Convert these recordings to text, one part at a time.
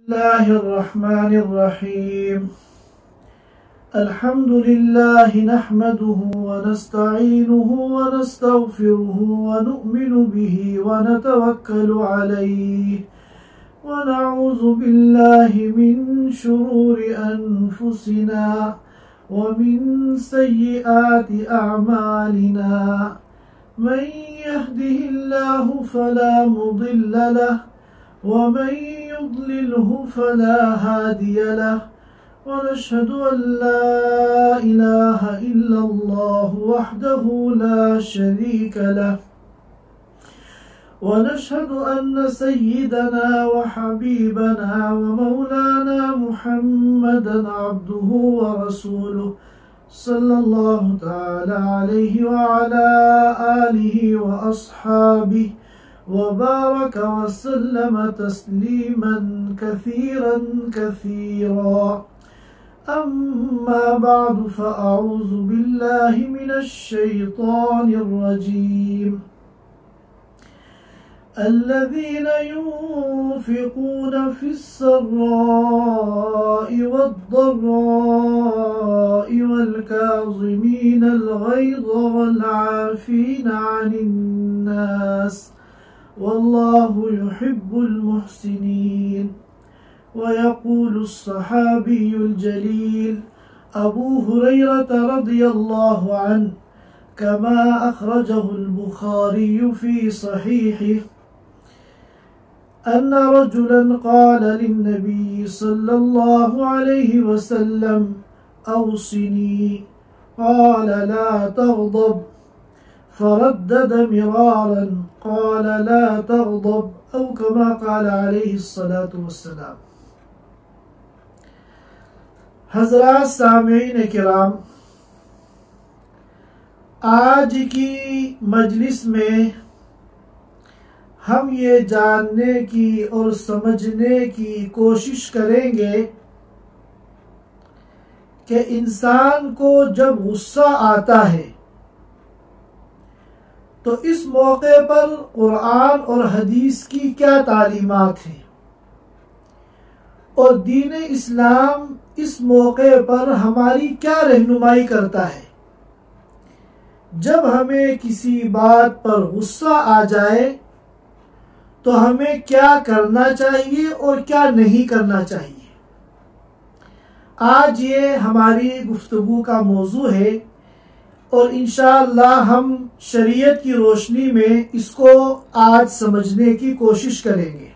बिस्मिल्लाहिर्रहमानिर्रहीम। अल्हम्दुलिल्लाहि नहमदुहु व नस्तईनुहु व नस्तगफिरुहु व नु'मिनु बिही व नतवक्कलु अलैहि व नऊज़ु बिल्लाहि मिन शुरूरि अनफुसिना व मिन सय्यिआति अअमालिना। मन यहदिहिल्लाहु फला मुदिल्ल लहु वमन युद्लिल्हु फला हादिय लहु व नशहदु अन ला इलाहा इल्लल्लाहु वहदहु ला शरीक लहु व नशहदु अन्न सय्यिदना व हबीबना व मौलाना मुहम्मदन अब्दुहु व रसूलुहु सल्लल्लाहु तआला अलैहि व अला आलिहि व अस्हाबिहि वबारक वसल्लम तस्लीमन कसीरन कसीरा। अम्मा बअद फ़अऊज़ु बिल्लाहि मिनश शैतानिर रजीम। अल्लज़ीन युन्फ़िक़ून फ़िस्सर्राइ वद्दर्राइ वल्काज़िमीनल ग़ैज़ वल्आफ़ीना अनिन्नास वल्लाहु युहिब्बुल मुहसिनीन। वयक़ूलु अस्सहाबियुल जलील अबू हुरैरह रज़ियल्लाहु अन्हु कमा अख़रजहुल बुख़ारी फ़ी सहीहिही अन्न रजुलन क़ाल लिन्नबी सल्लल्लाहु अलैहि वसल्लम औसिनी क़ाल ला तग़दब फरद्दद मिरारन क़ाल ला तग़दब औ कमा क़ाल अलैहिस्सलातु वस्सलाम। हज़रात सामीईन किराम, आज की मजलिस में हम ये जानने की और समझने की कोशिश करेंगे कि इंसान को जब गुस्सा आता है तो इस मौके पर कुरान और हदीस की क्या तालीमात हैं और दीन इस्लाम इस मौके पर हमारी क्या रहनुमाई करता है। जब हमें किसी बात पर गुस्सा आ जाए तो हमें क्या करना चाहिए और क्या नहीं करना चाहिए। आज ये हमारी गुफ्तगू का मौजू है और इंशाअल्लाह हम शरीयत की रोशनी में इसको आज समझने की कोशिश करेंगे।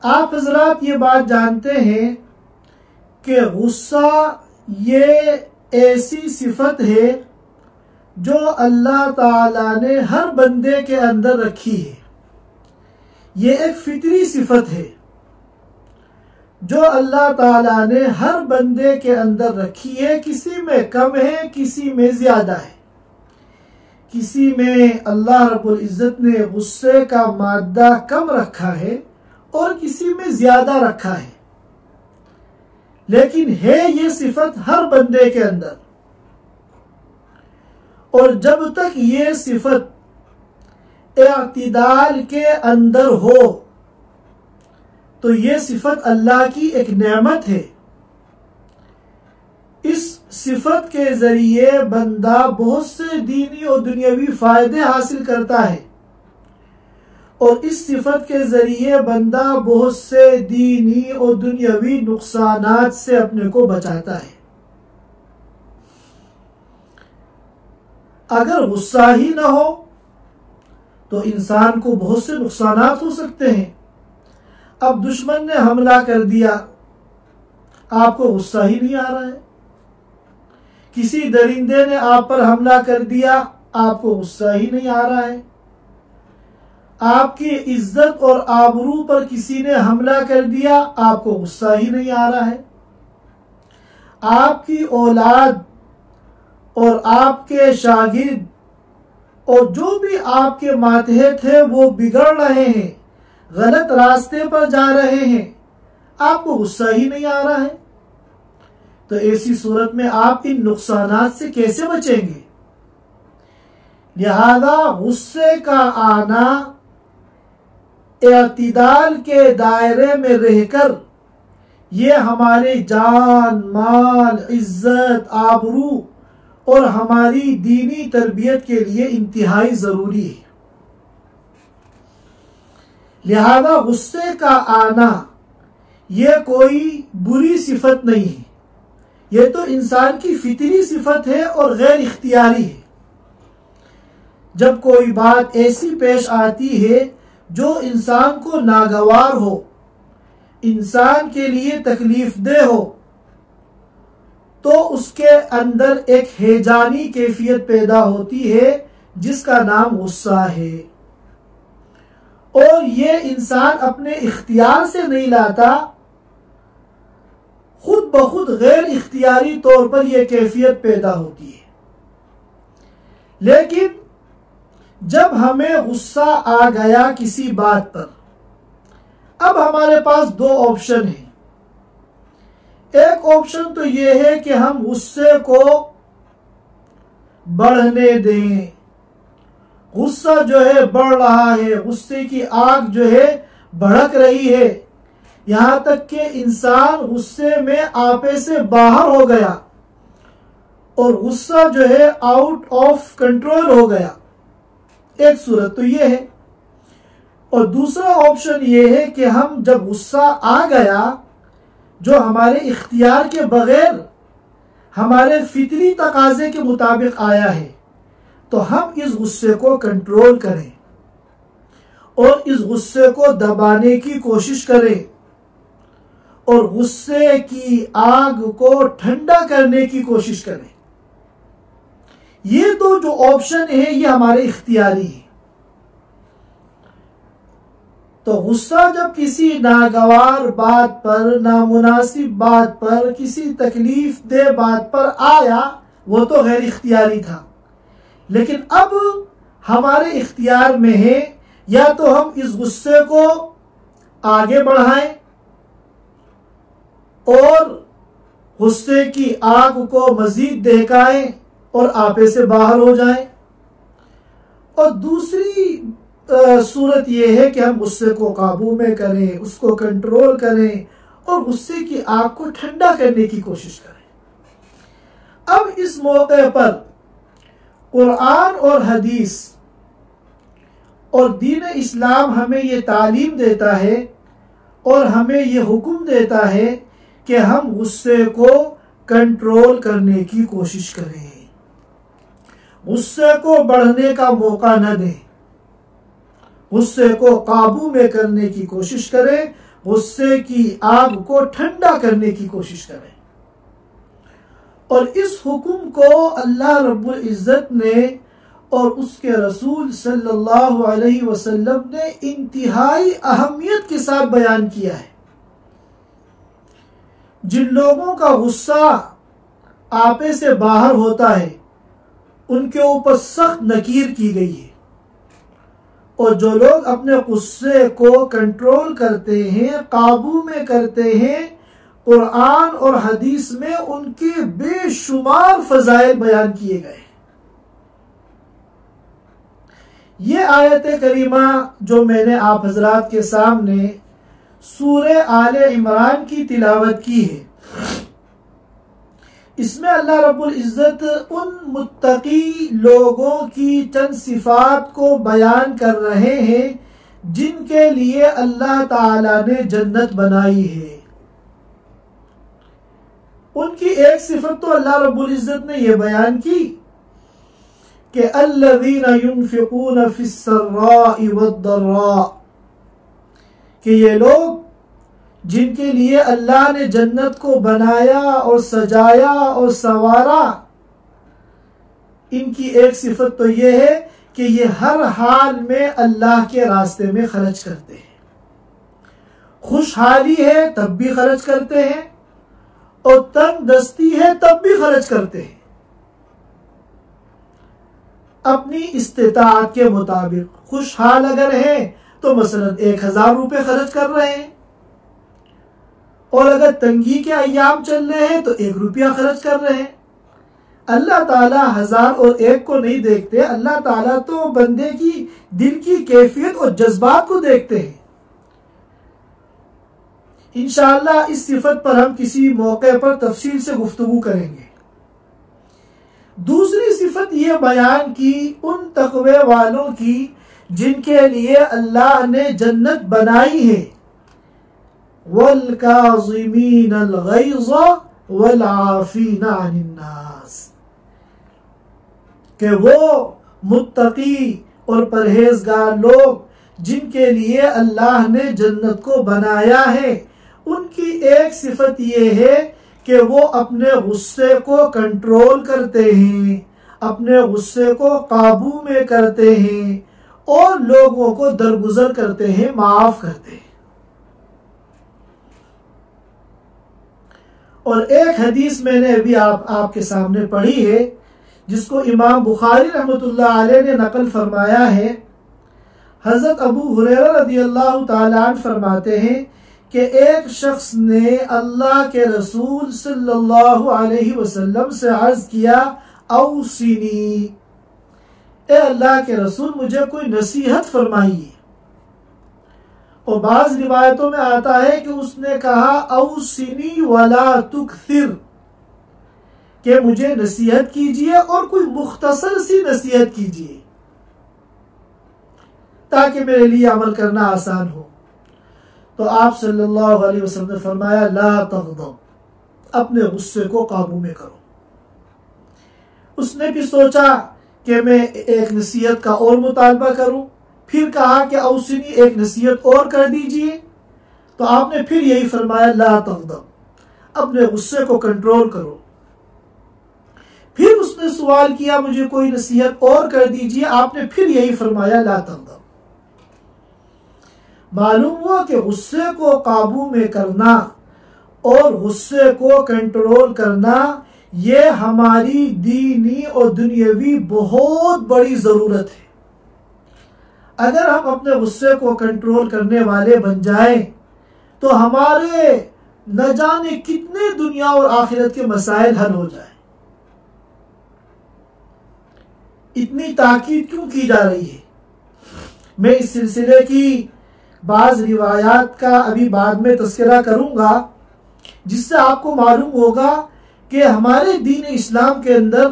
आप हजरात ये बात जानते हैं कि गुस्सा ये ऐसी सिफत है जो अल्लाह ताला ने हर बंदे के अंदर रखी है। ये एक फितरी सिफत है जो अल्लाह ताला ने हर बंदे के अंदर रखी है। किसी में कम है, किसी में ज्यादा है। किसी में अल्लाह रब्बुल इज्जत ने गुस्से का मादा कम रखा है और किसी में ज्यादा रखा है, लेकिन है ये सिफत हर बंदे के अंदर। और जब तक ये सिफत इत्तिदाल के अंदर हो तो ये सिफत अल्लाह की एक नेमत है। इस सिफत के जरिए बंदा बहुत से दीनी और दुनियावी फायदे हासिल करता है और इस सिफत के जरिए बंदा बहुत से दीनी और दुनियावी नुकसानात से अपने को बचाता है। अगर गुस्सा ही ना हो तो इंसान को बहुत से नुकसानात हो सकते हैं। अब दुश्मन ने हमला कर दिया, आपको गुस्सा ही नहीं आ रहा है। किसी दरिंदे ने आप पर हमला कर दिया, आपको गुस्सा ही नहीं आ रहा है। आपकी इज्जत और आबरू पर किसी ने हमला कर दिया, आपको गुस्सा ही नहीं आ रहा है। आपकी औलाद और आपके शागिर्द और जो भी आपके मातहत है वो बिगड़ रहे हैं, गलत रास्ते पर जा रहे हैं, आपको गुस्सा ही नहीं आ रहा है। तो ऐसी सूरत में आप इन नुकसानात से कैसे बचेंगे। लिहाजा गुस्से का आना एतदाल के दायरे में रहकर ये हमारे जान, माल, इज्जत, आबरू और हमारी दीनी तरबियत के लिए इंतहाई जरूरी है। लिहाजा गुस्से का आना ये कोई बुरी सिफत नहीं है, ये तो इंसान की फितरी सिफत है और गैर इख्तियारी है। जब कोई बात ऐसी पेश आती है जो इंसान को नागवार हो, इंसान के लिए तकलीफ दे हो, तो उसके अंदर एक हेजानी कैफियत पैदा होती है जिसका नाम गुस्सा है। और ये इंसान अपने इख्तियार से नहीं लाता, खुद ब खुद गैर इख्तियारी तौर पर यह कैफियत पैदा होती है। लेकिन जब हमें गुस्सा आ गया किसी बात पर, अब हमारे पास दो ऑप्शन हैं। एक ऑप्शन तो यह है कि हम गुस्से को बढ़ने दें, गुस्सा जो है बढ़ रहा है, गुस्से की आग जो है भड़क रही है, यहां तक कि इंसान गुस्से में आपे से बाहर हो गया और गुस्सा जो है आउट ऑफ कंट्रोल हो गया। एक सूरत तो यह है। और दूसरा ऑप्शन यह है कि हम जब गुस्सा आ गया जो हमारे इख्तियार के बगैर हमारे फितरी तकाजे के मुताबिक आया है, तो हम इस गुस्से को कंट्रोल करें और इस गुस्से को दबाने की कोशिश करें और गुस्से की आग को ठंडा करने की कोशिश करें। ये तो जो ऑप्शन है ये हमारे इख्तियारी है। तो गुस्सा जब किसी नागवार बात पर, नामुनासिब बात पर, किसी तकलीफ दे बात पर आया, वो तो गैर इख्तियारी था। लेकिन अब हमारे इख्तियार में है, या तो हम इस गुस्से को आगे बढ़ाएं और गुस्से की आग को मजीद दहकाएं और आपे से बाहर हो जाएं, और दूसरी सूरत यह है कि हम गुस्से को काबू में करें, उसको कंट्रोल करें और गुस्से की आग को ठंडा करने की कोशिश करें। अब इस मौके पर कुरान और हदीस और दीन इस्लाम हमें यह तालीम देता है और हमें यह हुक्म देता है कि हम गुस्से को कंट्रोल करने की कोशिश करें, गुस्से को बढ़ने का मौका न दें, गुस्से को काबू में करने की कोशिश करें, गुस्से की आग को ठंडा करने की कोशिश करें। और इस हुक्म को अल्लाह रब्बुल इज्जत ने और उसके रसूल सल्लल्लाहु अलैहि वसल्लम ने इंतहाई अहमियत के साथ बयान किया है। जिन लोगों का गुस्सा आपे से बाहर होता है उनके ऊपर सख्त नकीर की गई है, और जो लोग अपने गुस्से को कंट्रोल करते हैं, काबू में करते हैं, कुरान और हदीस में उनके बेशुमार फजाइल बयान किए गए। ये आयत करीमा जो मैंने आप हजरात के सामने सूरे आले इमरान की तिलावत की है, इसमें अल्लाह रब्बुल इज्जत उन मुत्तकी लोगों की चंद सिफात को बयान कर रहे हैं जिनके लिए अल्लाह ताला ने जन्नत बनाई है। उनकी एक सिफत तो अल्लाह रब्बुल इज्जत ने यह बयान की कि अल्लज़ीना युनफ़िक़ून फ़िस्सर्राइ वद्दर्रा, कि ये लोग जिनके लिए अल्लाह ने जन्नत को बनाया और सजाया और संवारा, इनकी एक सिफत तो यह है कि ये हर हाल में अल्लाह के रास्ते में खर्च करते हैं। खुशहाली है तब भी खर्च करते हैं और तंगदस्ती है तब भी खर्च करते हैं, अपनी इस्तिताअत के मुताबिक। खुशहाल अगर है तो मसलन 1000 रुपये खर्च कर रहे हैं, और अगर तंगी के अय्याम चल रहे हैं तो 1 रुपया खर्च कर रहे हैं। अल्लाह ताला 1000 और 1 को नहीं देखते, अल्लाह ताला तो बंदे की दिल की कैफियत और जज्बात को देखते हैं। इंशाअल्लाह इस सिफत पर हम किसी मौके पर तफसील से गुफ्तगू करेंगे। दूसरी सिफत ये बयान की उन तकवे वालों की जिनके लिए अल्लाह ने जन्नत बनाई है, वल काज़िमीन अल गैज़ वल आफ़ीन अनिन नास, कि वो मुत्तकी और परहेजगार लोग जिनके लिए अल्लाह ने जन्नत को बनाया है, उनकी एक सिफत ये है कि वो अपने गुस्से को कंट्रोल करते हैं, अपने गुस्से को काबू में करते हैं और लोगों को दरगुजर करते हैं, माफ करते हैं। और एक हदीस मैंने अभी आपके सामने पढ़ी है, जिसको इमाम बुखारी रहमतुल्लाह अलैह ने नकल फरमाया है। हजरत अबू हुरैरा रदियल्लाहु ताला अन्हु फरमाते हैं कि एक शख्स ने अल्लाह के रसूल सल्लल्लाहु अलैहि वसल्लम से अर्ज किया, औसिनी, ए अल्लाह के रसूल मुझे कोई नसीहत फरमाइए। और बाज़ रिवायतों में आता है कि उसने कहा, औसिनी वला तुकथिर, कि मुझे नसीहत कीजिए और कोई मुख्तसर सी नसीहत कीजिए ताकि मेरे लिए अमल करना आसान हो। तो आप सल्लल्लाहु अलैहि वसल्लम ने फरमाया, ला तग़दब, अपने गुस्से को काबू में करो। उसने भी सोचा कि मैं एक नसीहत का और मुतालबा करूं, फिर कहा कि औसिनी, एक नसीहत और कर दीजिए। तो आपने फिर यही फरमाया, ला तग़दब, अपने गुस्से को कंट्रोल करो। फिर उसने सवाल किया, मुझे कोई नसीहत और कर दीजिए। आपने फिर यही फरमाया, ला तग़दब। मालूम हुआ कि गुस्से को काबू में करना और गुस्से को कंट्रोल करना ये हमारी दीनी और दुनियावी बहुत बड़ी जरूरत है। अगर हम अपने गुस्से को कंट्रोल करने वाले बन जाएं तो हमारे न जाने कितने दुनिया और आखिरत के मसाइल हल हो जाए। इतनी ताकीद क्यों की जा रही है? मैं इस सिलसिले की बाज रिवायात का अभी बाद में तस्करा करूंगा, जिससे आपको मालूम होगा कि हमारे दीन इस्लाम के अंदर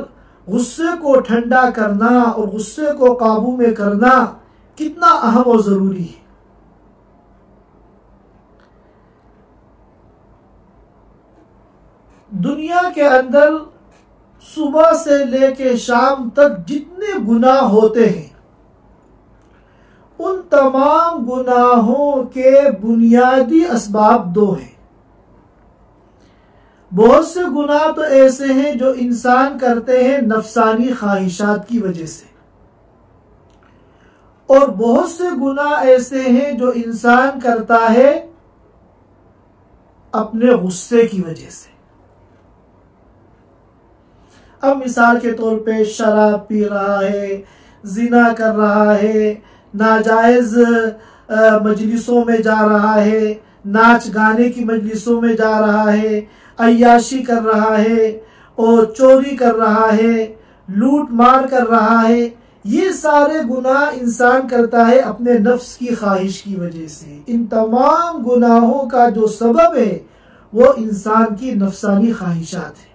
गुस्से को ठंडा करना और गुस्से को काबू में करना कितना अहम और जरूरी है। दुनिया के अंदर सुबह से लेके शाम तक जितने गुनाह होते हैं, उन तमाम गुनाहों के बुनियादी असबाब दो हैं। बहुत से गुनाह तो ऐसे हैं जो इंसान करते हैं नफसानी ख्वाहिशात की वजह से, और बहुत से गुनाह ऐसे हैं जो इंसान करता है अपने गुस्से की वजह से। अब मिसाल के तौर पे शराब पी रहा है, जिना कर रहा है, नाजायज मजलिसों में जा रहा है, नाच गाने की मजलिसों में जा रहा है, अय्याशी कर रहा है और चोरी कर रहा है, लूट मार कर रहा है। ये सारे गुनाह इंसान करता है अपने नफ्स की ख्वाहिश की वजह से। इन तमाम गुनाहों का जो सबब है वो इंसान की नफसानी ख्वाहिशात है।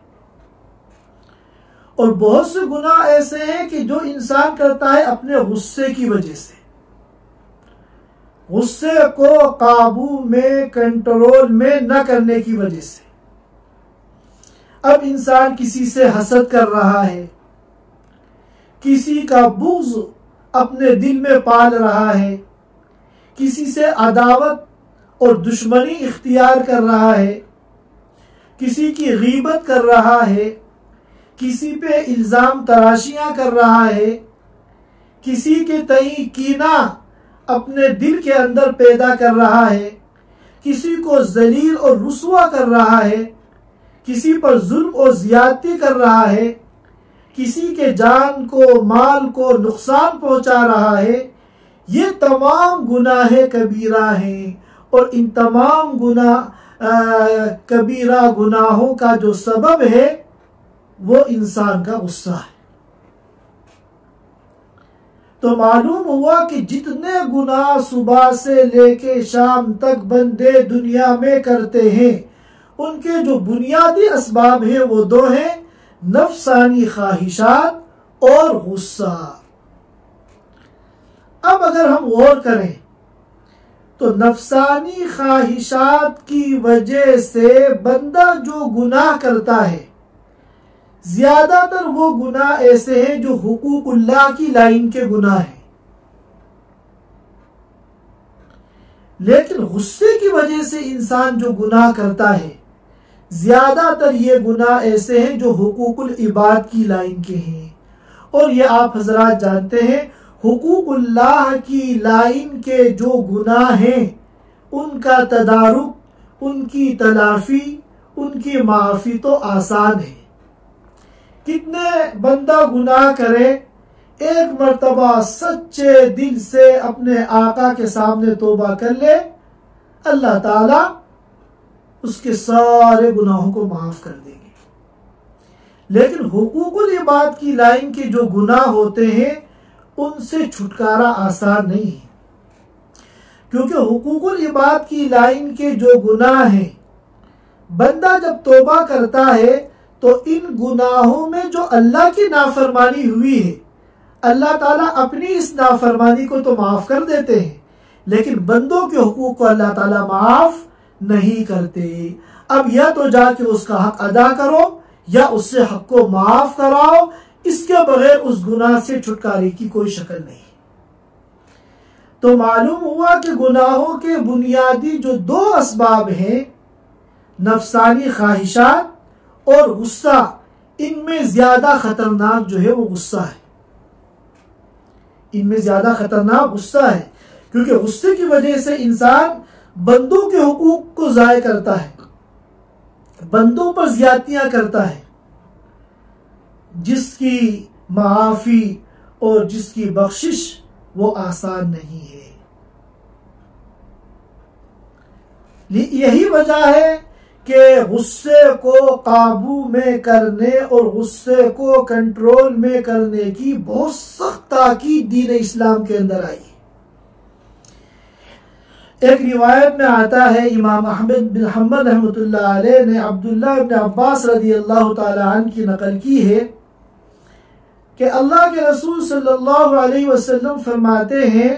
और बहुत से गुनाह ऐसे हैं कि जो इंसान करता है अपने गुस्से की वजह से, गुस्से को काबू में कंट्रोल में न करने की वजह से। अब इंसान किसी से हसद कर रहा है, किसी का बुग़्ज़ अपने दिल में पाल रहा है, किसी से अदावत और दुश्मनी इख्तियार कर रहा है, किसी की गीबत कर रहा है, किसी पे इल्जाम तराशियां कर रहा है, किसी के तई कीना अपने दिल के अंदर पैदा कर रहा है, किसी को जलील और रुसवा कर रहा है, किसी पर जुल्म और ज्यादती कर रहा है, किसी के जान को माल को नुकसान पहुंचा रहा है। ये तमाम गुनाह कबीरा हैं और इन तमाम कबीरा गुनाहों का जो सबब है वो इंसान का गुस्सा है। तो मालूम हुआ कि जितने गुनाह सुबह से लेके शाम तक बंदे दुनिया में करते हैं, उनके जो बुनियादी असबाब है वो दो हैं, नफसानी ख्वाहिशात और गुस्सा। अब अगर हम गौर करें तो नफसानी ख्वाहिशात की वजह से बंदा जो गुनाह करता है, ज्यादातर वो गुनाह ऐसे हैं जो हुकूकुल्लाह की लाइन के गुनाह हैं। लेकिन गुस्से की वजह से इंसान जो गुनाह करता है, ज्यादातर ये गुनाह ऐसे हैं जो हुकूकुल इबाद की लाइन के हैं। और ये आप हजरात जानते हैं, हुकूकुल्लाह की लाइन के जो गुनाह हैं उनका तदारुक, उनकी तलाफी, उनकी माफी तो आसान है। कितने बंदा गुनाह करे, एक मर्तबा सच्चे दिल से अपने आका के सामने तौबा कर ले, अल्लाह ताला उसके सारे गुनाहों को माफ कर देंगे। लेकिन हुकूकुल इबाद की लाइन के जो गुनाह होते हैं उनसे छुटकारा आसान नहीं है, क्योंकि हुकूकुल इबाद की लाइन के जो गुनाह हैं, बंदा जब तौबा करता है तो इन गुनाहों में जो अल्लाह की नाफरमानी हुई है, अल्लाह ताला अपनी इस नाफरमानी को तो माफ कर देते हैं, लेकिन बंदों के हुकूक को अल्लाह ताला माफ नहीं करते। अब या तो जाके उसका हक अदा करो या उससे हक को माफ कराओ, इसके बगैर उस गुनाह से छुटकारे की कोई शक्ल नहीं। तो मालूम हुआ कि गुनाहों के बुनियादी जो दो असबाब हैं, नफसानी ख्वाहिशात और गुस्सा, इनमें ज्यादा खतरनाक जो है वो गुस्सा है। इनमें ज्यादा खतरनाक गुस्सा है, क्योंकि गुस्से की वजह से इंसान बंदों के हुकूक को जाय करता है, बंदों पर ज्यादतियां करता है, जिसकी माफी और जिसकी बख्शिश वो आसान नहीं है। यही वजह है कि गुस्से को काबू में करने और गुस्से को कंट्रोल में करने की बहुत सख्त ताकीद दीन इस्लाम के अंदर आई। एक रिवायत में आता है, इमाम अहमद बिन हम्बल रहमतुल्लाह अलैह ने अब्दुल्ला इब्न अब्बास रदी अल्लाह ताला अन्हु की नकल की है कि अल्लाह के रसूल सल्लल्लाहु अलैहि वसल्लम फरमाते हैं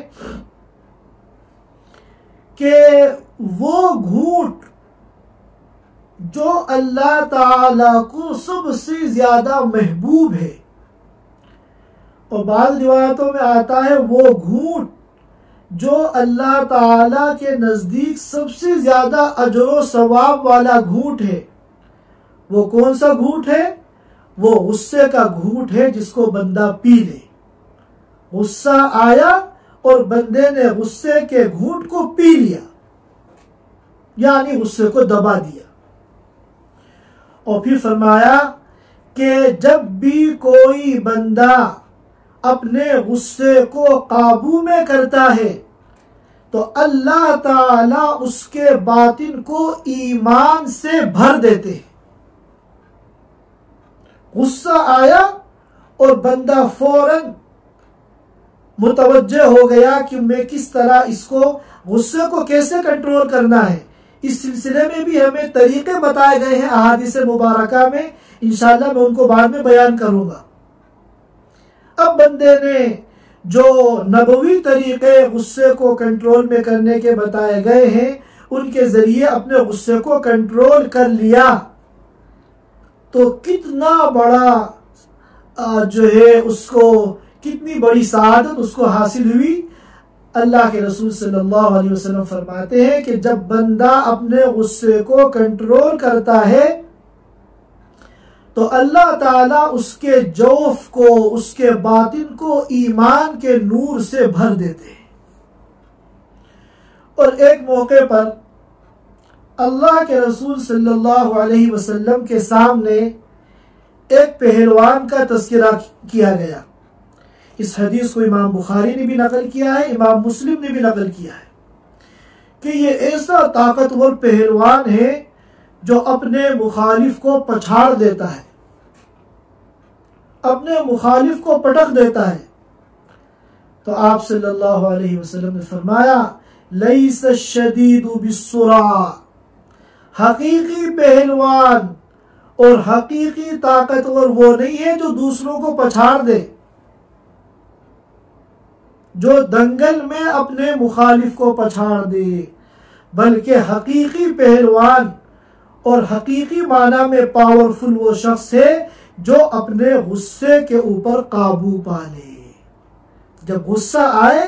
कि वो घूंट जो अल्लाह ताला को सबसे ज्यादा महबूब है, और बाद रिवायतों में आता है वो घूंट जो अल्लाह ताला के नजदीक सबसे ज्यादा अजर सवाब वाला घूंट है, वो कौन सा घूंट है? वो गुस्से का घूंट है जिसको बंदा पी ले। गुस्सा आया और बंदे ने गुस्से के घूंट को पी लिया, यानी गुस्से को दबा दिया। और फिर फरमाया कि जब भी कोई बंदा अपने गुस्से को काबू में करता है तो अल्लाह ताला उसके बातिन को ईमान से भर देते हैं। गुस्सा आया और बंदा फौरन मुतवज्जे हो गया कि मैं किस तरह इसको गुस्से को कैसे कंट्रोल करना है। इस सिलसिले में भी हमें तरीके बताए गए हैं अहादीस मुबारका में, इंशाअल्लाह मैं उनको बाद में बयान करूंगा। अब बंदे ने जो नबवी तरीके गुस्से को कंट्रोल में करने के बताए गए हैं, उनके जरिए अपने गुस्से को कंट्रोल कर लिया, तो कितना बड़ा जो है उसको, कितनी बड़ी सआदत उसको हासिल हुई। अल्लाह के रसूल सल्लल्लाहु अलैहि वसल्लम फरमाते हैं कि जब बंदा अपने गुस्से को कंट्रोल करता है तो अल्लाह ताला उसके जौफ को, उसके बातिन को ईमान के नूर से भर देते हैं। और एक मौके पर अल्लाह के रसूल सल्लल्लाहु अलैहि वसल्लम के सामने एक पहलवान का तस्करा किया गया। इस हदीस को इमाम बुखारी ने भी नकल किया है, इमाम मुस्लिम ने भी नकल किया है कि ये ऐसा ताकतवर पहलवान है जो अपने मुखालिफ को पछाड़ देता है, अपने मुखालिफ को पटक देता है। तो आप सल्लल्लाहु अलैहि वसल्लम ने फरमाया, लैस शदीदु बिस्सुरा, हकीकी पहलवान और हकीकी ताकतवर वो नहीं है जो दूसरों को पछाड़ दे, जो दंगल में अपने मुखालिफ को पछाड़ दे, बल्कि हकीकी पहलवान और हकीकी माना में पावरफुल वो शख्स है जो अपने गुस्से के ऊपर काबू पा ले। जब गुस्सा आए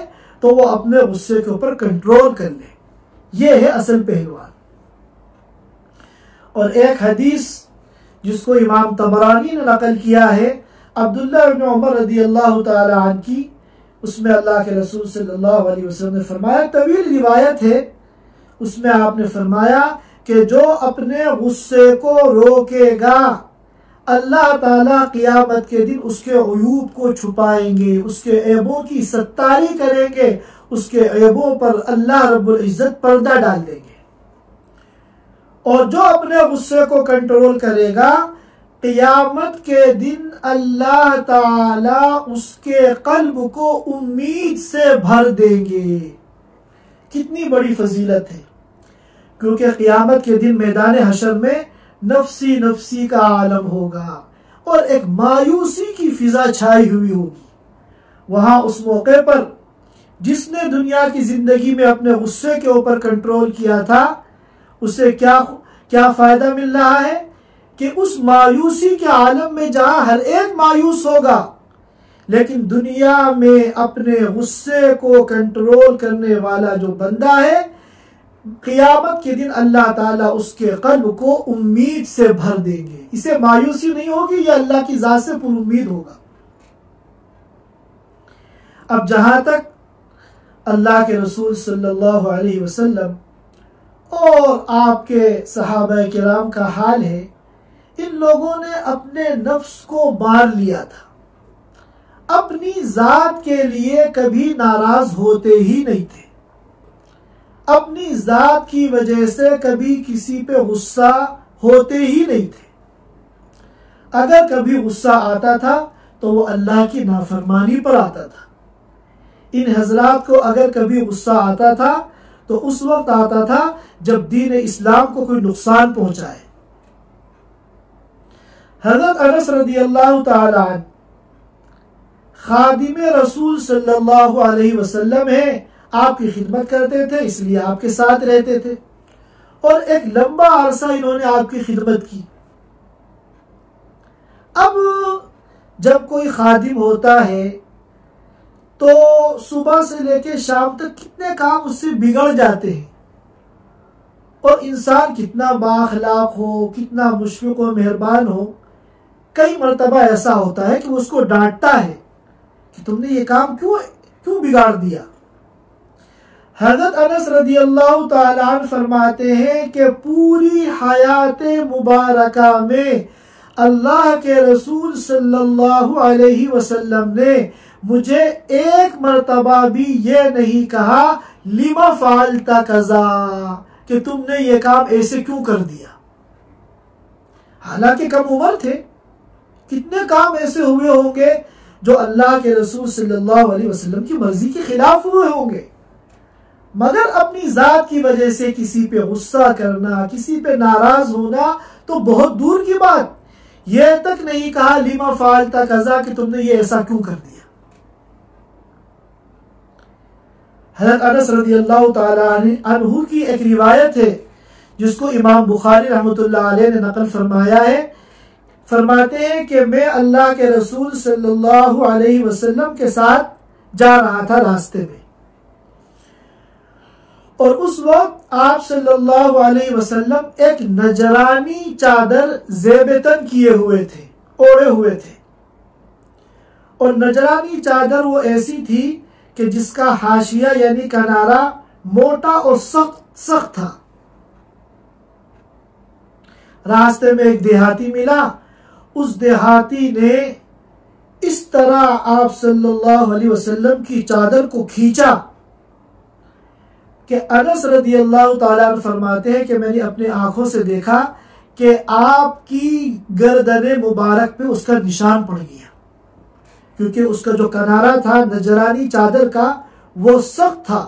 तो वो अपने गुस्से के ऊपर कंट्रोल कर ले, ये है असल पहलवान। और एक हदीस जिसको इमाम तबरानी ने नकल किया है अब्दुल्लाह इब्न उमर रदियल्लाहु ताला अन्हु की, उसमें अल्लाह के रसूल सल्लल्लाहु अलैहि वसल्लम ने फरमाया, तवील रिवायत है, उसमें आपने फरमाया कि जो अपने गुस्से को रोकेगा अल्लाह ताला क़ियामत के दिन उसके अयूब को छुपाएंगे, उसके ऐबों की सत्तारी करेंगे, उसके ऐबों पर अल्लाह रब्बुल इज्जत पर्दा डाल देंगे। और जो अपने गुस्से को कंट्रोल करेगा क़ियामत के दिन अल्लाह ताला उसके कल्ब को उम्मीद से भर देंगे। कितनी बड़ी फजीलत है, क्योंकि क़ियामत के दिन मैदान हशर में नफ्सी नफ्सी का आलम होगा और एक मायूसी की फिजा छाई हुई होगी। वहां उस मौके पर जिसने दुनिया की जिंदगी में अपने गुस्से के ऊपर कंट्रोल किया था उसे क्या फायदा मिल रहा है कि उस मायूसी के आलम में जहां हर एक मायूस होगा, लेकिन दुनिया में अपने गुस्से को कंट्रोल करने वाला जो बंदा है, क़ियामत के दिन अल्लाह ताला उसके कल्ब को उम्मीद से भर देंगे। इसे मायूसी नहीं होगी, यह अल्लाह की ज़ात से पूरी उम्मीद होगा। अब जहां तक अल्लाह के रसूल सल्लल्लाहु अलैहि वसल्लम और आपके सहाबा किराम का हाल है, इन लोगों ने अपने नफ्स को मार लिया था, अपनी जात के लिए कभी नाराज होते ही नहीं थे, अपनी जात की वजह से कभी किसी पे गुस्सा होते ही नहीं थे। अगर कभी गुस्सा आता था तो वो अल्लाह की नाफरमानी पर आता था। इन हजरात को अगर कभी गुस्सा आता था तो उस वक्त आता था जब दीन इस्लाम को कोई नुकसान पहुंचाए। हजरत अनस रदियल्लाहु ताला अन्हु खादिमे रसूल सल्लल्लाहु अलैहि वसल्लम है, आपकी खिदमत करते थे इसलिए आपके साथ रहते थे और एक लंबा अरसा इन्होंने आपकी खिदमत की। अब जब कोई खादिम होता है तो सुबह से लेकर शाम तक कितने काम उससे बिगड़ जाते हैं, और इंसान कितना बाअखलाक हो, कितना मुशफिक हो, मेहरबान हो, कई मर्तबा ऐसा होता है कि वो उसको डांटता है कि तुमने ये काम क्यों बिगाड़ दिया। हज़रत अनस रदियल्लाहु ताला अन्हु फरमाते हैं कि पूरी हयात मुबारका में अल्लाह के रसूल सल्लल्लाहु अलैहि वसल्लम ने मुझे एक मर्तबा भी ये नहीं कहा लिमा फालता कज़ा, कि तुमने ये काम ऐसे क्यों कर दिया। हालांकि कम उम्र थे, कितने काम ऐसे हुए होंगे जो अल्लाह के रसूल सल्लल्लाहु अलैहि वसल्लम की मर्जी के खिलाफ हुए होंगे, मगर अपनी जात की वजह से किसी पे गुस्सा करना, किसी पे नाराज होना तो बहुत दूर की बात, यह तक नहीं कहा लिमा फालता कज़ा कि तुमने ये ऐसा क्यों कर दिया। हज़रत अनस रदियल्लाहु ताला अन्हु की एक रिवायत है जिसको इमाम बुखारी रहमतुल्लाह अलैह ने नकल फरमाया है। फरमाते हैं कि मैं अल्लाह के रसूल सल्लल्लाहु अलैहि वसल्लम के साथ जा रहा था रास्ते में, और उस वक्त आप सल्लल्लाहु अलैहि वसल्लम एक नजरानी चादर ज़ेबतन किए हुए थे, ओढ़े हुए थे, और नजरानी चादर वो ऐसी थी कि जिसका हाशिया यानी किनारा मोटा और सख्त था। रास्ते में एक देहाती मिला, उस देहाती ने इस तरह आप सल्लल्लाहु अलैहि वसल्लम की चादर को खींचा कि अनस रदियल्लाहु ताला अन्हु फरमाते हैं कि मैंने अपने आंखों से देखा कि आपकी गर्दन मुबारक पे उसका निशान पड़ गया, क्योंकि उसका जो किनारा था नजरानी चादर का वो सख्त था।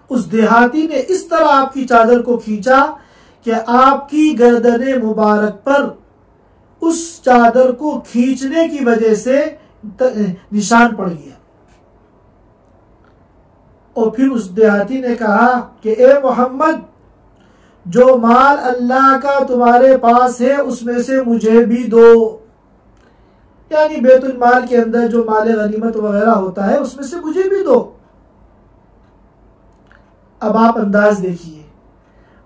उस देहाती ने इस तरह आपकी चादर को खींचा कि आपकी गर्दन मुबारक पर उस चादर को खींचने की वजह से निशान पड़ गया। और फिर उस देहाती ने कहा कि ए मोहम्मद, जो माल अल्लाह का तुम्हारे पास है उसमें से मुझे भी दो, यानी बैतुल माल के अंदर जो माल गनीमत वगैरह होता है उसमें से मुझे भी दो। अब आप अंदाज देखिए,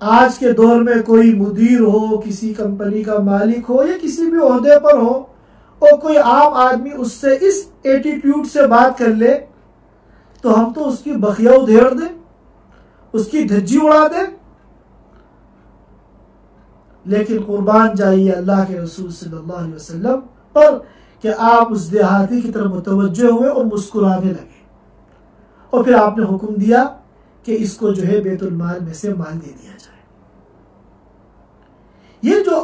आज के दौर में कोई मुदीर हो, किसी कंपनी का मालिक हो या किसी भी ओहदे पर हो और कोई आम आदमी उससे इस एटीट्यूड से बात कर ले तो हम तो उसकी बखिया उधेड़ दें, उसकी धज्जी उड़ा दें। लेकिन कुर्बान जाइए अल्लाह के रसूल सल्लल्लाहु अलैहि वसल्लम पर कि आप उस देहाती की तरफ मुतवज्जह हुए और मुस्कुराने लगे। और फिर आपने हुक्म दिया कि इसको जो है बैतुल माल में से माल दे दिया जाए। ये जो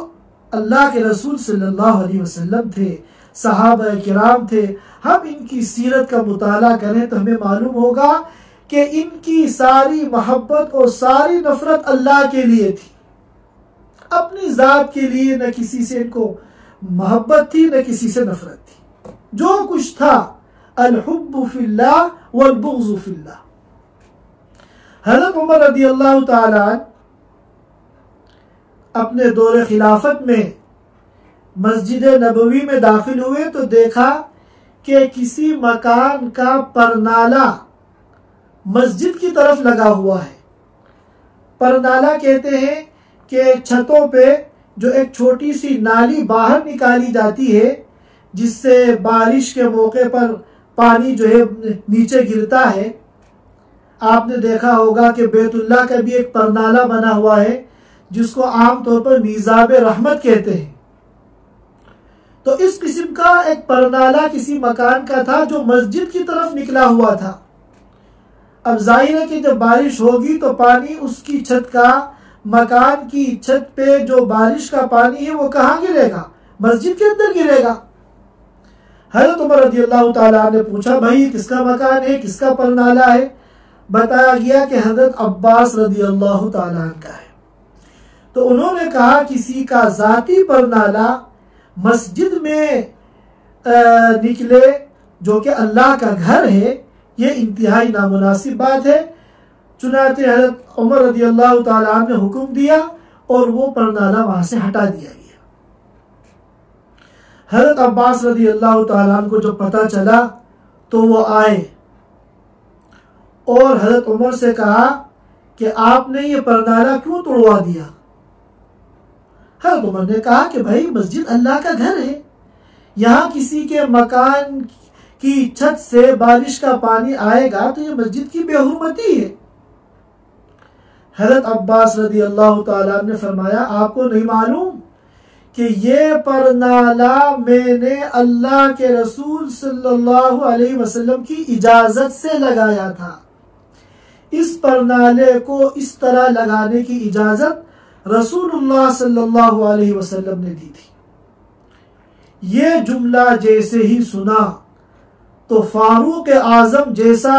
अल्लाह के रसूल सल्लल्लाहु अलैहि वसल्लम थे, सहाबा किराम थे, हम इनकी सीरत का मुताला करें तो हमें मालूम होगा कि इनकी सारी मोहब्बत और सारी नफरत अल्लाह के लिए थी, अपनी जात के लिए न किसी से इनको मोहब्बत थी न किसी से नफरत थी। जो कुछ था अल-हुब्बु फिल्लाह वल बुग़्ज़ु फिल्लाह। हज़रत उमर रज़ी अल्लाह ताला अपने दौरे खिलाफत में मस्जिद नबवी में दाखिल हुए तो देखा कि किसी मकान का परनाला मस्जिद की तरफ लगा हुआ है। परनाला कहते हैं कि छतों पे जो एक छोटी सी नाली बाहर निकाली जाती है जिससे बारिश के मौके पर पानी जो है नीचे गिरता है। आपने देखा होगा कि बैतुल्लाह का भी एक परनाला बना हुआ है जिसको आमतौर पर मीज़ाब रहमत कहते हैं। तो इस किस्म का एक परनाला किसी मकान का था जो मस्जिद की तरफ निकला हुआ था। अब जाहिर है कि जब बारिश होगी तो पानी उसकी छत का, मकान की छत पे जो बारिश का पानी है वो कहाँ गिरेगा? मस्जिद के अंदर गिरेगा। हज़रत उमर रज़ी अल्लाह ताला ने पूछा, भाई किसका मकान है, किसका परनाला है? बताया गया कि हज़रत अब्बास रज़ी अल्लाह ताला का है। तो उन्होंने कहा किसी का जाती परनाला मस्जिद में निकले जो कि अल्लाह का घर है, ये इंतहाई नामुनासिब बात है। चुनांचे हज़रत उमर रज़ी अल्लाह ताला ने हुक्म दिया और वो परनाला वहां से हटा दिया गया। हज़रत अब्बास रज़ी अल्लाह ताला को जब पता चला तो वो आए और हज़रत उमर से कहा कि आपने ये परनाला क्यों तोड़वा दिया? हज़रत उमर ने कहा कि भाई मस्जिद अल्लाह का घर है, यहाँ किसी के मकान की छत से बारिश का पानी आएगा तो ये मस्जिद की बेहुरमती है। हज़रत अब्बास रज़ी अल्लाह ताला ने फरमाया, आपको नहीं मालूम कि ये परनाला मैंने अल्लाह के रसूल सल्लल्लाहु अलैहि वसल्लम की इजाजत से लगाया था। इस परनाले को इस तरह लगाने की इजाजत रसूलुल्लाह सल्लल्लाहु अलैहि वसल्लम ने दी थी। ये जुमला जैसे ही सुना तो फारूक आजम जैसा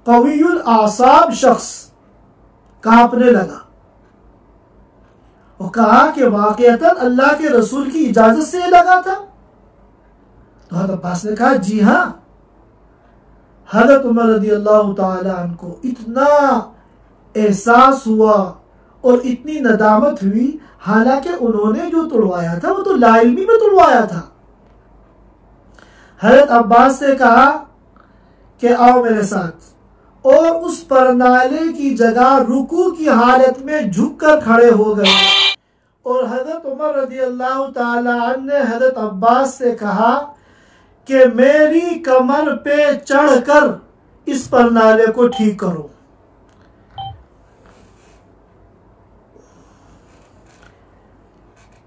कवियुल आसाब शख्स कांपने लगा और कहा कि वाकईतन अल्लाह के रसूल की इजाजत से लगा था। तो हज़रत अब्बास ने कहा, जी हाँ। हज़रत उमर रज़ी अल्लाह ताला अन्हु को इतना एहसास हुआ और इतनी नदामत हुई, हालांकि उन्होंने जो तोड़वाया था वो तो लाइल्मी में तोड़वाया था। हज़रत अब्बास से कहा कि आओ मेरे साथ, और उस परनाले की जगह रुकू की हालत में झुककर खड़े हो गए। और हज़रत उमर रज़ी अल्लाह ताला अन्हु ने हज़रत अब्बास से कहा कि मेरी कमर पे चढ़कर इस परनाले को ठीक करो।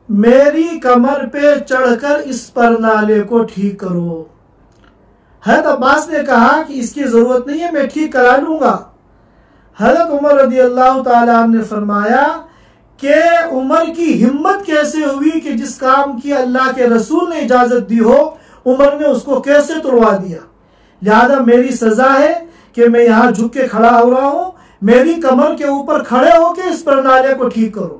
मेरी कमर पे चढ़कर इस परनाले को ठीक करो। हज़रत अब्बास ने कहा कि इसकी जरूरत नहीं है, मैं ठीक करा लूंगा। हज़रत उमर रज़ी अल्लाह ताला ने फरमाया कि उमर की हिम्मत कैसे हुई कि जिस काम की अल्लाह के रसूल ने इजाजत दी हो उमर ने उसको कैसे तोड़वा दिया। लिहाजा मेरी सजा है कि मैं यहां झुक के खड़ा हो रहा हूं, मेरी कमर के ऊपर खड़े होकर इस प्रणाली को ठीक करो।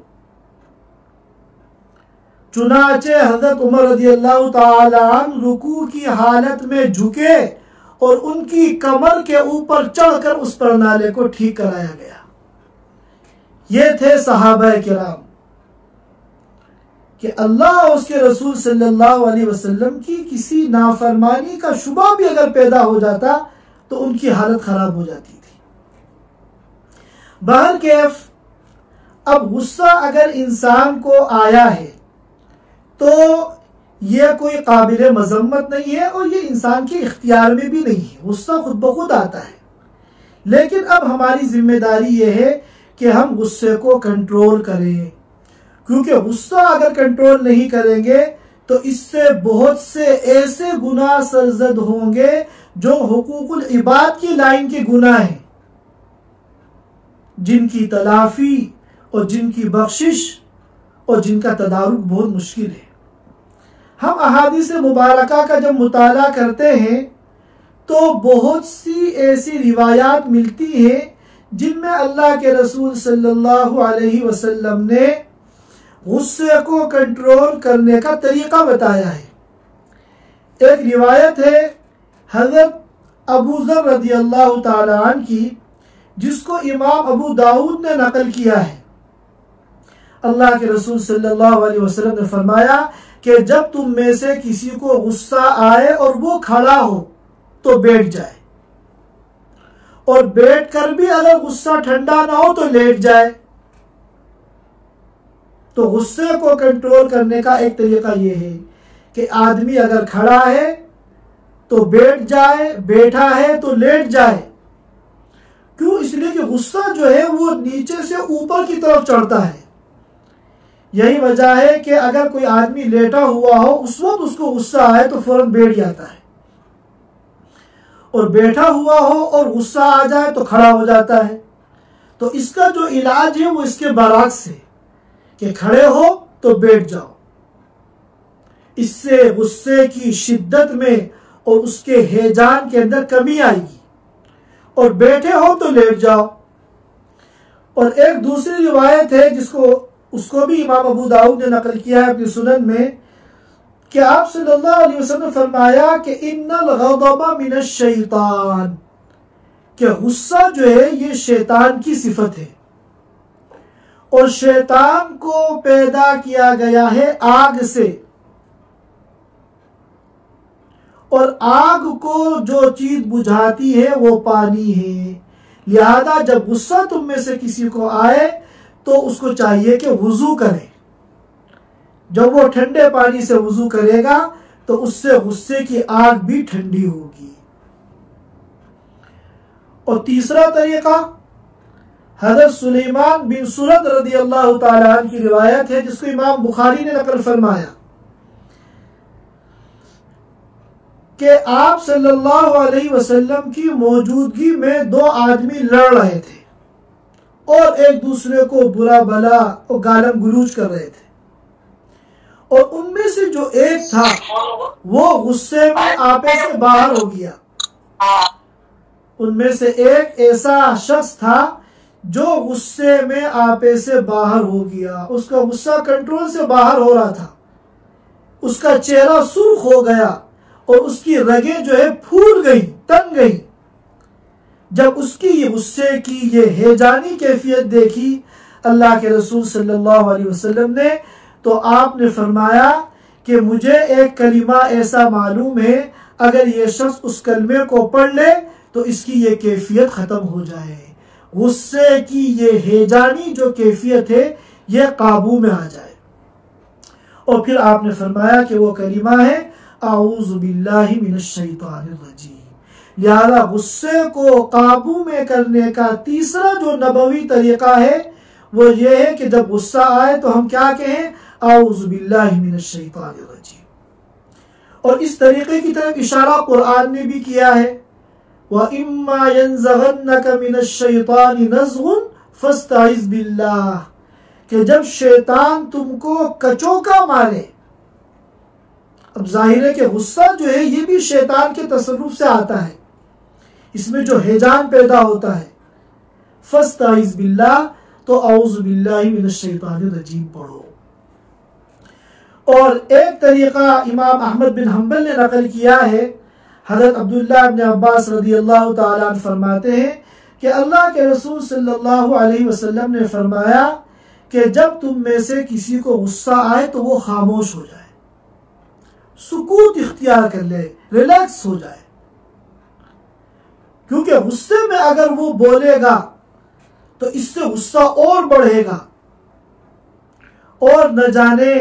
चुनाचे हजरत उमर रज़ियल्लाहु ताला अन्हु रुकू की हालत में झुके और उनकी कमर के ऊपर चढ़कर उस प्रणाली को ठीक कराया गया। ये थे सहाबा किराम कि अल्लाह और उसके रसूल सल्लल्लाहु अलैहि वसल्लम की किसी नाफरमानी का शुबा भी अगर पैदा हो जाता तो उनकी हालत खराब हो जाती थी। बहरकैफ अब गुस्सा अगर इंसान को आया है तो यह कोई काबिल मजम्मत नहीं है और ये इंसान के इख्तियार में भी नहीं है, गुस्सा खुद ब खुद आता है। लेकिन अब हमारी जिम्मेदारी यह है कि हम गुस्से को कंट्रोल करें, क्योंकि गुस्सा अगर कंट्रोल नहीं करेंगे तो इससे बहुत से ऐसे गुनाह सरजद होंगे जो हुकूकुल इबाद की लाइन के गुनाह हैं, जिनकी तलाफी और जिनकी बख्शिश और जिनका तदारुक बहुत मुश्किल है। हम अहादीस मुबारका का जब मुताला करते हैं तो बहुत सी ऐसी रिवायात मिलती हैं जिनमें अल्लाह के रसूल सल्लल्लाहु अलैहि वसल्लम ने गुस्से को कंट्रोल करने का तरीका बताया है। एक रिवायत है हजरत अबू ज़र रज़ियल्लाहु ताला अन्हु की, जिसको इमाम अबू दाऊद ने नकल किया है। अल्लाह के रसूल सल्लल्लाहु अलैहि वसल्लम ने फरमाया कि जब तुम में से किसी को गुस्सा आए और वो खड़ा हो तो बैठ जाए, और बैठकर भी अगर गुस्सा ठंडा ना हो तो लेट जाए। तो गुस्से को कंट्रोल करने का एक तरीका यह है कि आदमी अगर खड़ा है तो बैठ जाए, बैठा है तो लेट जाए। क्यों? इसलिए कि गुस्सा जो है वो नीचे से ऊपर की तरफ चढ़ता है। यही वजह है कि अगर कोई आदमी लेटा हुआ हो उस वक्त उसको गुस्सा आए तो फौरन बैठ जाता है, और बैठा हुआ हो और गुस्सा आ जाए तो खड़ा हो जाता है। तो इसका जो इलाज है वो इसके बरअक्स है कि खड़े हो तो बैठ जाओ। इससे गुस्से की शिद्दत में और उसके हेजान के अंदर कमी आएगी, और बैठे हो तो लेट जाओ। और एक दूसरी रिवायत है उसको भी इमाम अबू दाऊद ने नकल किया है अपनी सुनन में, कि आप सल्लल्लाहु अलैहि वसल्लम ने फरमाया कि इन्नल गज़ब मिनश शैतान, कि गुस्सा जो है ये शैतान की सिफत है, और शैतान को पैदा किया गया है आग से, और आग को जो चीज बुझाती है वो पानी है। लिहाजा जब गुस्सा तुम में से किसी को आए तो उसको चाहिए कि वुजू करे। जब वो ठंडे पानी से वुजू करेगा तो उससे गुस्से की आग भी ठंडी होगी। और तीसरा तरीका हज़रत सुलेमान बिन सुरद रज़ियल्लाहु ताला अन्हु की रिवायत है, जिसको इमाम बुखारी ने नकल फरमाया कि आप सल्लल्लाहु अलैहि वसल्लम की मौजूदगी में दो आदमी लड़ रहे थे और एक दूसरे को बुरा भला और गालम गलूज कर रहे थे, और उनमें से जो एक था वो गुस्से में आपे से बाहर हो गया। उनमें से एक ऐसा शख्स था जो गुस्से में आपे से बाहर हो गया, उसका गुस्सा कंट्रोल से बाहर हो रहा था, उसका चेहरा सुर्ख हो गया और उसकी रगें जो है फूल गई, तन गई। जब उसकी ये गुस्से की ये हेजानी कैफियत देखी अल्लाह के रसूल सल्लल्लाहु अलैहि वसल्लम ने, तो आपने फरमाया कि मुझे एक कलिमा ऐसा मालूम है, अगर ये शख्स उस कलमे को पढ़ ले तो इसकी ये कैफियत खत्म हो जाए, गुस्से की ये हेजानी जो कैफियत है ये काबू में आ जाए। और फिर आपने फरमाया कि वो कलिमा है आऊज़ु बिल्लाहि मिनश शैतानिर रजीम। लिहाजा गुस्से को काबू में करने का तीसरा जो नबवी तरीका है वो ये है कि जब गुस्सा आए तो हम क्या कहें, आऊज़ु बिल्लाहि मिनश शैतानिर रजीम। और इस तरीके की तरफ इशारा कुरान ने भी किया है, व इम्मा यंज़गन्नका मिनश शैतानि नज़गुन फस्तइज़ बिल्लाह, कि जब शैतान तुमको कचौका मारे, अब जाहिर है कि गुस्सा जो है ये भी शैतान के तसर्रुफ से आता है, इसमें जो हिजान पैदा होता है, फस्तईज़ बिल्लाह, तो औज़ु बिल्लाहि मिनश शैतानिर रजीम पढ़ो। और एक तरीका इमाम अहमद बिन हम्बल ने नकल किया है, हज़रत अब्दुल्लाह इब्न अब्बास रज़ियल्लाहु ताला अन्हु फरमाते हैं कि अल्लाह के रसूल सल्लल्लाहु अलैहि वसल्लम ने फरमाया कि जब तुम में से किसी को गुस्सा आए तो वो खामोश हो जाए, सुकूत इख्तियार कर ले, रिलैक्स हो जाए, क्योंकि गुस्से में अगर वो बोलेगा तो इससे गुस्सा और बढ़ेगा और न जाने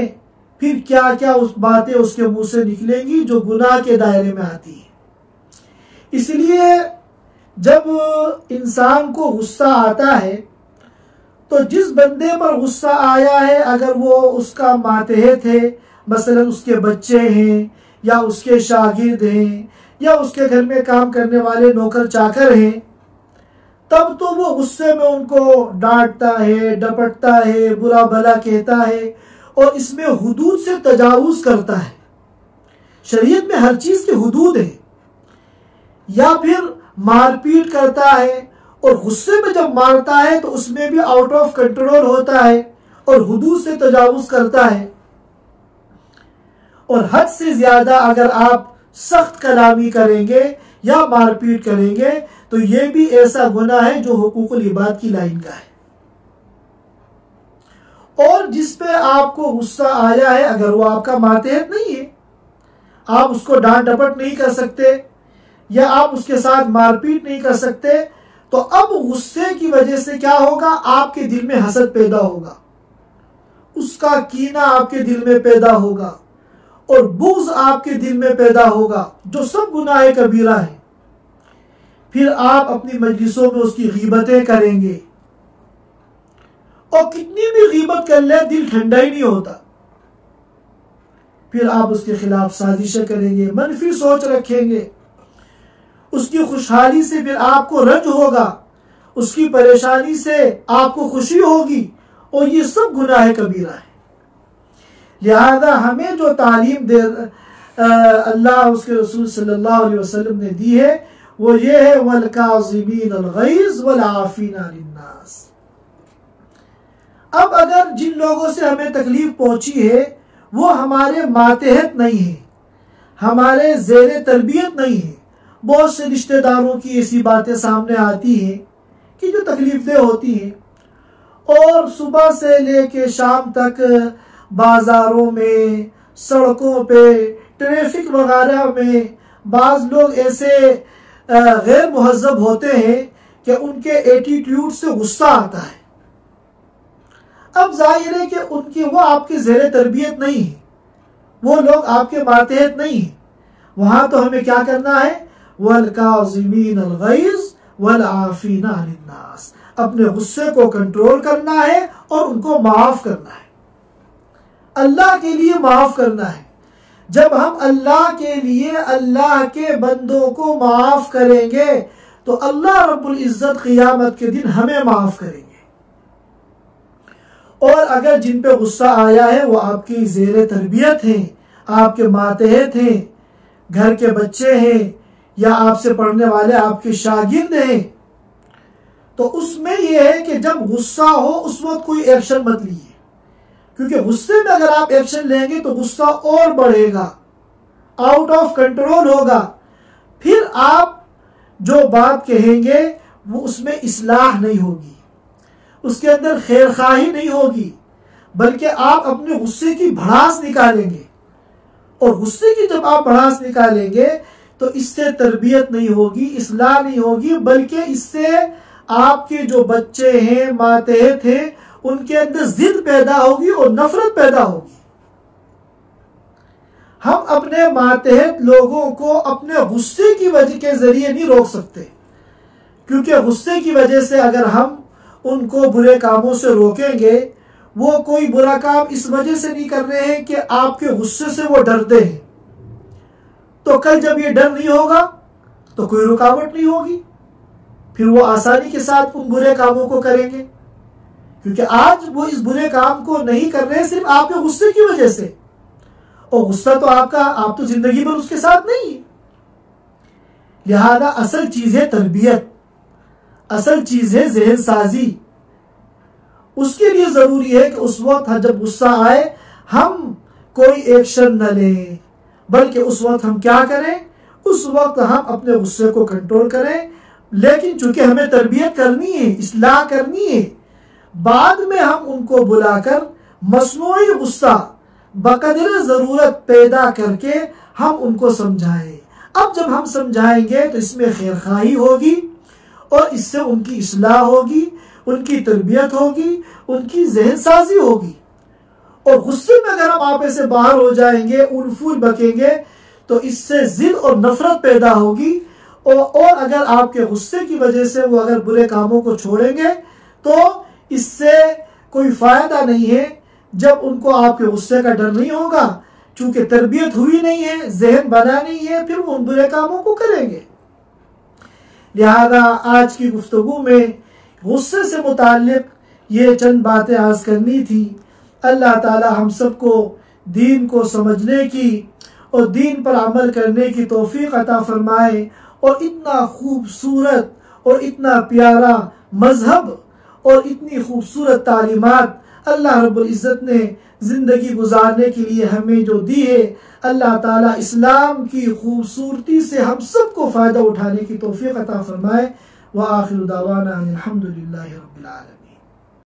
फिर क्या क्या उस बातें उसके मुंह से निकलेंगी जो गुनाह के दायरे में आती है। इसलिए जब इंसान को गुस्सा आता है तो जिस बंदे पर गुस्सा आया है, अगर वो उसका मातहत है, मसलन उसके बच्चे हैं या उसके शागिर्द हैं या उसके घर में काम करने वाले नौकर चाकर हैं, तब तो वो गुस्से में उनको डांटता है, डपटता है, बुरा भला कहता है और इसमें हुदूद से तजावुज करता है। शरीयत में हर चीज की हुदूद है। या फिर मारपीट करता है और गुस्से में जब मारता है तो उसमें भी आउट ऑफ कंट्रोल होता है और हुदूद से तजावुज करता है। और हद से ज्यादा अगर आप सख्त कलामी करेंगे या मारपीट करेंगे तो ये भी ऐसा गुनाह है जो हुकूकुल इबाद की लाइन का है। और जिस पे आपको गुस्सा आया है, अगर वो आपका मातहत नहीं है, आप उसको डांट डपट नहीं कर सकते या आप उसके साथ मारपीट नहीं कर सकते, तो अब गुस्से की वजह से क्या होगा, आपके दिल में हसद पैदा होगा, उसका कीना आपके दिल में पैदा होगा और बुग़्ज़ आपके दिल में पैदा होगा, जो सब गुनाह कबीरा है। फिर आप अपनी मजलिसों में उसकी गीबतें करेंगे और कितनी भी गीबत कर ले दिल ठंडा ही नहीं होता। फिर आप उसके खिलाफ साजिशें करेंगे, मनफी सोच रखेंगे, उसकी खुशहाली से फिर आपको रंज होगा, उसकी परेशानी से आपको खुशी होगी और ये सब गुनाह कबीरा है। लिहाजा हमें जो तालीम दे अल्लाह उसके रसूल सल्लल्लाहु अलैहि वसल्लम ने दी है वो ये है, वल काज़िमीन अल गैज़ वल आफ़ीना लिन्नास। अब अगर जिन लोगों से हमें तकलीफ पहुंची है वो हमारे मातहत नहीं है, हमारे ज़ेरे तरबियत नहीं है, बहुत से रिश्तेदारों की ऐसी बातें सामने आती हैं कि जो तकलीफदेह होती हैं, और सुबह से लेके शाम तक बाजारों में, सड़कों पे, ट्रैफिक वगैरह में बाज लोग ऐसे गैर मुहज़्ज़ब होते हैं कि उनके एटीट्यूड से गुस्सा आता है। अब जाहिर है कि उनकी वो आपकी ज़ेरे तरबियत नहीं है, वो लोग आपके मातहत नहीं है। वहां तो हमें क्या करना है, वल काज़िमीन अल गैज़ वल आफ़ीना अनिन नास, अपने गुस्से को कंट्रोल करना है और उनको माफ करना है, अल्लाह के लिए माफ करना है। जब हम अल्लाह के लिए अल्लाह के बंदों को माफ करेंगे तो अल्लाह रब्बुल इज्जत क़ियामत के दिन हमें माफ करेंगे। और अगर जिन पे गुस्सा आया है वो आपकी ज़ेरे तरबियत हैं, आपके मातहत हैं, घर के बच्चे हैं या आपसे पढ़ने वाले आपके शागिर्द हैं, तो उसमें यह है कि जब गुस्सा हो उस वक्त कोई एक्शन मत लीजिए, क्योंकि गुस्से में अगर आप एक्शन लेंगे तो गुस्सा और बढ़ेगा, आउट ऑफ कंट्रोल होगा। फिर आप जो बात कहेंगे वो उसमें इस्लाह नहीं होगी, उसके अंदर खैर खाही नहीं होगी, बल्कि आप अपने गुस्से की भड़ास निकालेंगे। और गुस्से की जब आप भड़ास निकालेंगे तो इससे तरबियत नहीं होगी, इस्लाह नहीं होगी, बल्कि इससे आपके जो बच्चे हैं, मातहत हैं, उनके अंदर जिद पैदा होगी और नफरत पैदा होगी। हम अपने मातहत लोगों को अपने गुस्से की वजह के जरिए नहीं रोक सकते, क्योंकि गुस्से की वजह से अगर हम उनको बुरे कामों से रोकेंगे, वो कोई बुरा काम इस वजह से नहीं कर रहे हैं कि आपके गुस्से से वो डरते हैं, तो कल जब ये डर नहीं होगा तो कोई रुकावट नहीं होगी, फिर वो आसानी के साथ उन बुरे कामों को करेंगे। क्योंकि आज वो इस बुरे काम को नहीं कर रहे सिर्फ आपके गुस्से की वजह से, और गुस्सा तो आप तो जिंदगी भर उसके साथ नहीं है। लिहाजा असल चीज है तरबियत, असल चीज है ज़हन साजी। उसके लिए जरूरी है कि उस वक्त जब गुस्सा आए हम कोई एक्शन न लें, बल्कि उस वक्त हम क्या करें, उस वक्त हम अपने गुस्से को कंट्रोल करें। लेकिन चूंकि हमें तरबियत करनी है, इस्लाह करनी है, बाद में हम उनको बुलाकर मसनूई गुस्सा बकदर जरूरत पैदा करके हम उनको समझाएं। अब जब हम समझाएंगे तो इसमें खैरखाही होगी और इससे उनकी इस्लाह होगी, उनकी तरबियत होगी, उनकी ज़हन साजी होगी। और गुस्से में अगर हम आपे से बाहर हो जाएंगे, उलफूल बकेंगे, तो इससे जिद और नफरत पैदा होगी। और अगर आपके गुस्से की वजह से वो अगर बुरे कामों को छोड़ेंगे तो इससे कोई फायदा नहीं है। जब उनको आपके गुस्से का डर नहीं होगा, चूंकि तरबियत हुई नहीं है, जहन बना नहीं है, फिर वो उन बुरे कामों को करेंगे। लिहाजा आज की गुफ्तगू में गुस्से से मुताल्लिक ये चंद बातें आज करनी थी। अल्लाह ताला हम सबको दीन को समझने की और दीन पर अमल करने की तौफीक अता फरमाए, और इतना खूबसूरत और इतना प्यारा मजहब और इतनी खूबसूरत तालीमात अल्लाह रब्बुल इज़्ज़त ने जिंदगी गुजारने के लिए हमें जो दी है, अल्लाह ताला इस्लाम की खूबसूरती से हम सबको फायदा उठाने की तौफीक अता फरमाए। व आखिर दावाना अनिल हम्दुलिल्लाहि रब्बिल आलमीन।